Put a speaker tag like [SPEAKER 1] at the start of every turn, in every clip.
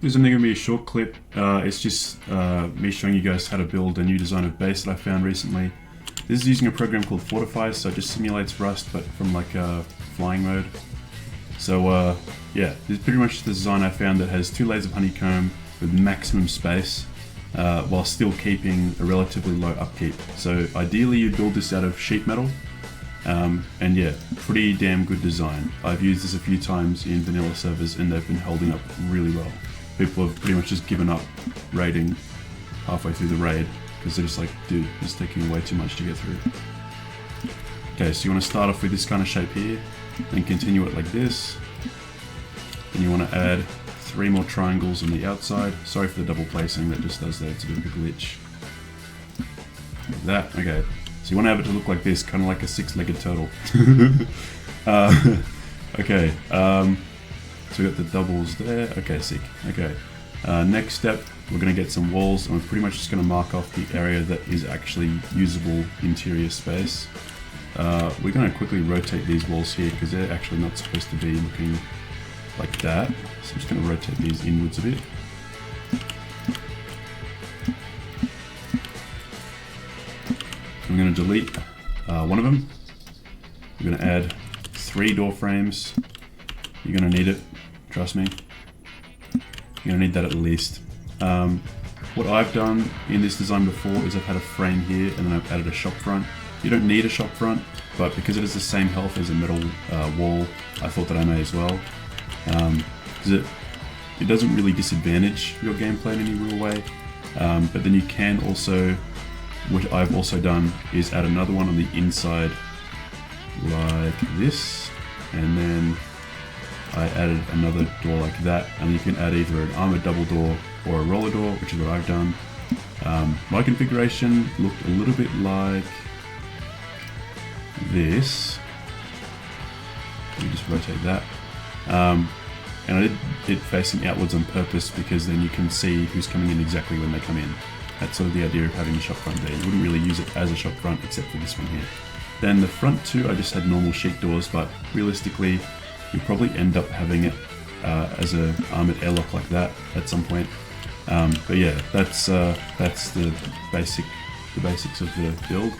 [SPEAKER 1] This is only going to be a short clip. It's just me showing you guys how to build a new design of base that I found recently. This is using a program called Fortify, so it just simulates Rust, but from like flying mode. So yeah, this is pretty much the design I found that has 2 layers of honeycomb with maximum space, while still keeping a relatively low upkeep. So ideally you build this out of sheet metal, and yeah, pretty damn good design. I've used this a few times in vanilla servers and they've been holding up really well. People have pretty much just given up raiding halfway through the raid because they're just like, dude, it's taking way too much to get through. Okay, so you want to start off with this kind of shape here, then continue it like this. Then you want to add 3 more triangles on the outside. Sorry for the double placing, that just does that, it's a bit of a glitch. Like that, okay. So you want to have it to look like this, kind of like a 6-legged turtle. Okay, so we got the doubles there. Okay, sick. Okay, next step, we're going to get some walls, and we're pretty much just going to mark off the area that is actually usable interior space. We're going to quickly rotate these walls here because they're actually not supposed to be looking like that. So I'm just going to rotate these inwards a bit. I'm going to delete one of them. We're going to add 3 door frames. You're going to need it, trust me. You're going to need that at least. What I've done in this design before is I've had a frame here and then I've added a shop front. You don't need a shop front, but because it is the same health as a metal wall, I thought that I may as well. Because it doesn't really disadvantage your gameplay in any real way. But then you can also, what I've also done is add another one on the inside like this, and then I added another door like that, and you can add either an armored double door or a roller door, which is what I've done. My configuration looked a little bit like this. Let me just rotate that. And I did it facing outwards on purpose because then you can see who's coming in exactly when they come in. That's sort of the idea of having a shop front there. You wouldn't really use it as a shop front except for this one here. Then the front 2, I just had normal sheet doors, but realistically, you probably end up having it as an armored airlock like that at some point. But yeah, that's the basics of the build.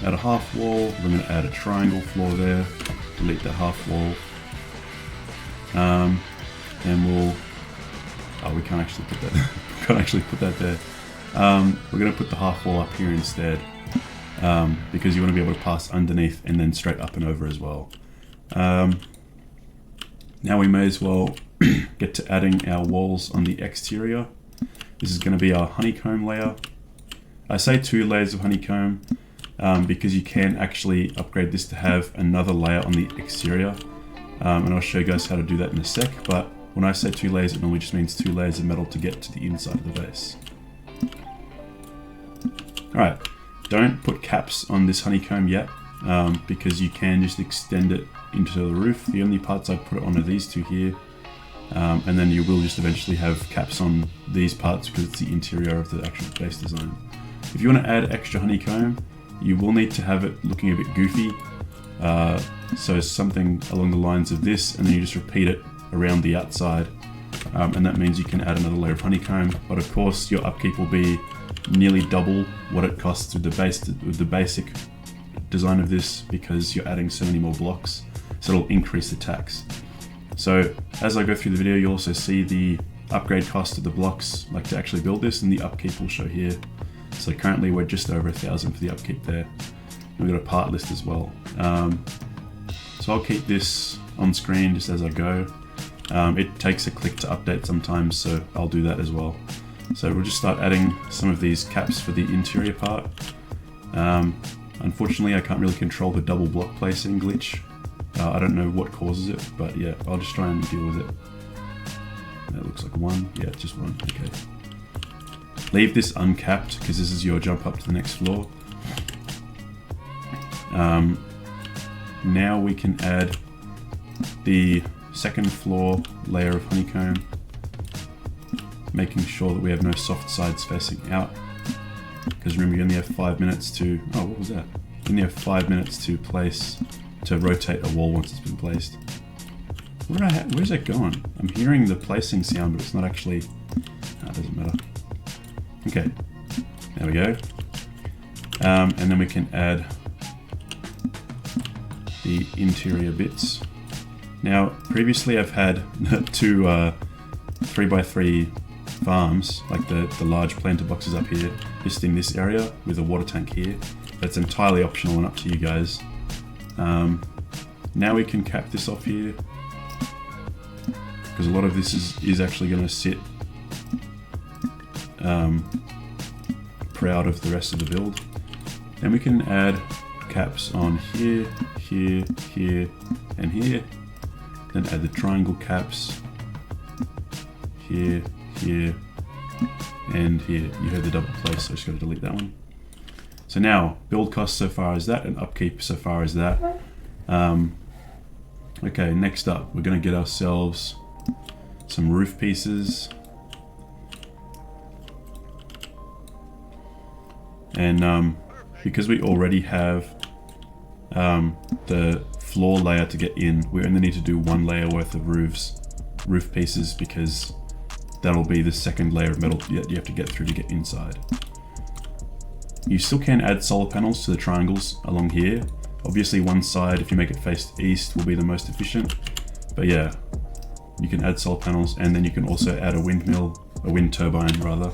[SPEAKER 1] At a half wall, we're going to add a triangle floor there. Delete that half wall. And we'll. Oh, we can't actually put that. We can't actually put that there. We're going to put the half wall up here instead, because you want to be able to pass underneath and then straight up and over as well. Now we may as well get to adding our walls on the exterior. This is going to be our honeycomb layer. I say 2 layers of honeycomb because you can actually upgrade this to have another layer on the exterior. And I'll show you guys how to do that in a sec, but when I say 2 layers, it normally just means 2 layers of metal to get to the inside of the base. Alright, don't put caps on this honeycomb yet, because you can just extend it into the roof. The only parts I put it on are these 2 here, and then you will just eventually have caps on these parts because it's the interior of the actual base design. If you want to add extra honeycomb, you will need to have it looking a bit goofy. So something along the lines of this, and then you just repeat it around the outside, and that means you can add another layer of honeycomb. But of course, your upkeep will be nearly double what it costs with the basic design of this, because you're adding so many more blocks, so it'll increase the tax. So as I go through the video, you'll also see the upgrade cost of the blocks, like to actually build this, and the upkeep will show here. So currently we're just over 1,000 for the upkeep there. We've got a part list as well. So I'll keep this on screen just as I go. It takes a click to update sometimes, so I'll do that as well. So we'll just start adding some of these caps for the interior part. Unfortunately, I can't really control the double block placing glitch. I don't know what causes it, but yeah, I'll just try and deal with it. That looks like 1. Yeah, it's just 1. Okay. Leave this uncapped because this is your jump up to the next floor. Now we can add the second floor layer of honeycomb, making sure that we have no soft sides facing out, because remember you only have 5 minutes to, oh, what was that? You only have 5 minutes to rotate a wall once it's been placed. Where's that going? I'm hearing the placing sound, but it's not actually. No, it doesn't matter. Okay, there we go. And then we can add the interior bits. Now, previously I've had two 3x3 farms, like the large planter boxes up here, just in this area with a water tank here. That's entirely optional and up to you guys. Now we can cap this off here, because a lot of this is actually going to sit proud of the rest of the build. Then we can add caps on here, here, here, and here. Then add the triangle caps here, here, and here. You heard the double place, so I just got to delete that one. So now, build cost so far as that, and upkeep so far as that. Okay, next up, we're going to get ourselves some roof pieces. And because we already have the floor layer to get in, we only need to do one layer worth of roof pieces, because that'll be the second layer of metal that you have to get through to get inside. You still can add solar panels to the triangles along here. Obviously one side, if you make it face east, will be the most efficient. But yeah, you can add solar panels, and then you can also add a wind turbine rather.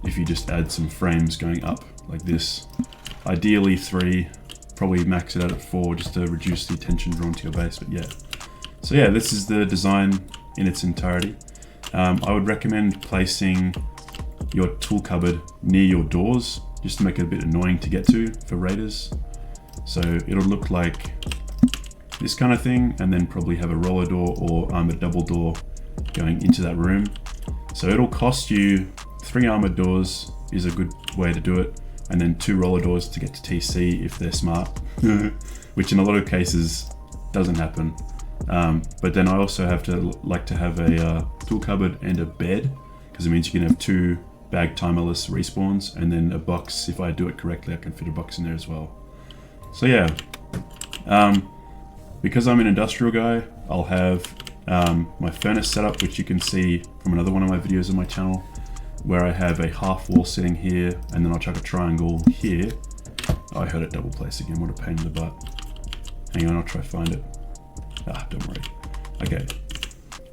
[SPEAKER 1] If you just add some frames going up like this. Ideally 3, probably max it out at 4 just to reduce the attention drawn to your base, but yeah. So yeah, this is the design in its entirety. I would recommend placing your tool cupboard near your doors, just to make it a bit annoying to get to for raiders. So it'll look like this kind of thing, and then probably have a roller door or armored double door going into that room. So it'll cost you 3 armored doors is a good way to do it, and then 2 roller doors to get to TC if they're smart, which in a lot of cases doesn't happen. But then I also like to have a tool cupboard and a bed, because it means you can have 2 bag timerless respawns, and then a box. If I do it correctly, I can fit a box in there as well. So yeah, because I'm an industrial guy, I'll have my furnace setup, which you can see from another one of my videos on my channel, where I have a half wall sitting here, and then I'll chuck a triangle here. Oh, I heard it double place again, what a pain in the butt. Hang on, I'll try to find it. Ah, don't worry. Okay.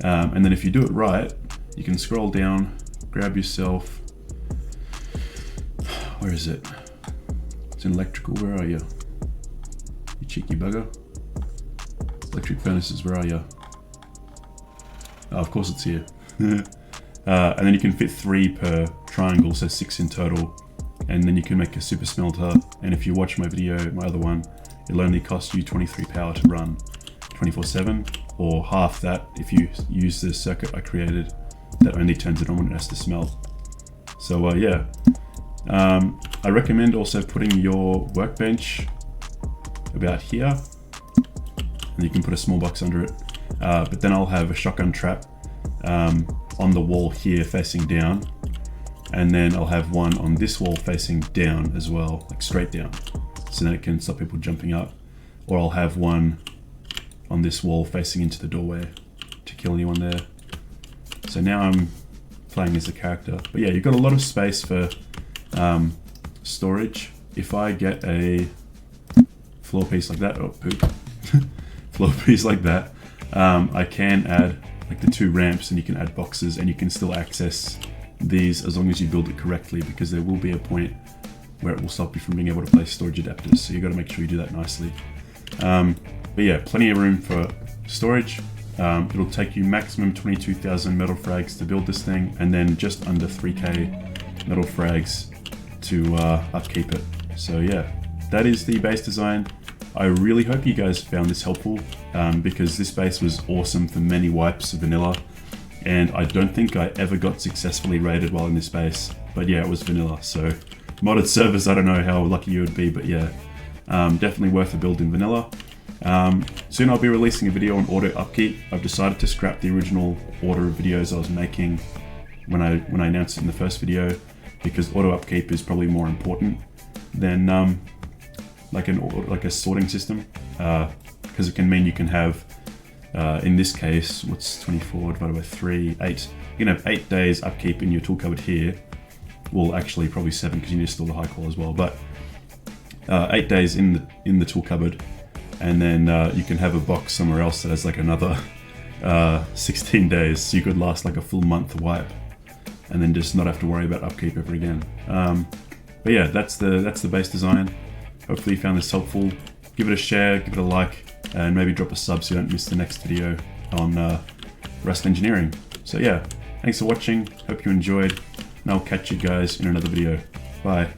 [SPEAKER 1] And then if you do it right, you can scroll down, grab yourself, where is it? It's in electrical, where are you? You cheeky bugger. Electric furnaces, where are you? Oh, of course it's here. And then you can fit 3 per triangle, so 6 in total. And then you can make a super smelter. And if you watch my video, my other one, it'll only cost you 23 power to run 24/7, or half that if you use the circuit I created that only turns it on when it has to smelt. So yeah, I recommend also putting your workbench about here, and you can put a small box under it. But then I'll have a shotgun trap on the wall here facing down, and then I'll have one on this wall facing down as well, like straight down, so then it can stop people jumping up. Or I'll have one on this wall facing into the doorway to kill anyone there. So now I'm playing as a character. But yeah, you've got a lot of space for storage. If I get a floor piece like that, oh poop, floor piece like that, I can add like the 2 ramps, and you can add boxes, and you can still access these as long as you build it correctly, because there will be a point where it will stop you from being able to place storage adapters. So you got to make sure you do that nicely. But yeah, plenty of room for storage. It'll take you maximum 22,000 metal frags to build this thing, and then just under 3k metal frags to upkeep it. So yeah, that is the base design. I really hope you guys found this helpful, because this base was awesome for many wipes of vanilla, and I don't think I ever got successfully raided while in this base. But yeah, it was vanilla, so modded servers, I don't know how lucky you would be, but yeah, definitely worth a build in vanilla. Soon I'll be releasing a video on auto upkeep. I've decided to scrap the original order of videos I was making when I announced it in the first video, because auto upkeep is probably more important than like a sorting system, because it can mean you can have, in this case, what's 24 divided by 3? 8. You can have 8 days upkeep in your tool cupboard here. Well, actually probably 7 because you need to store the high call as well. But 8 days in the tool cupboard, and then you can have a box somewhere else that has like another 16 days. So you could last like a full month wipe, and then just not have to worry about upkeep ever again. But yeah, that's the base design. Hopefully you found this helpful. Give it a share, give it a like, and maybe drop a sub so you don't miss the next video on Rust engineering. So yeah, thanks for watching. Hope you enjoyed, and I'll catch you guys in another video. Bye.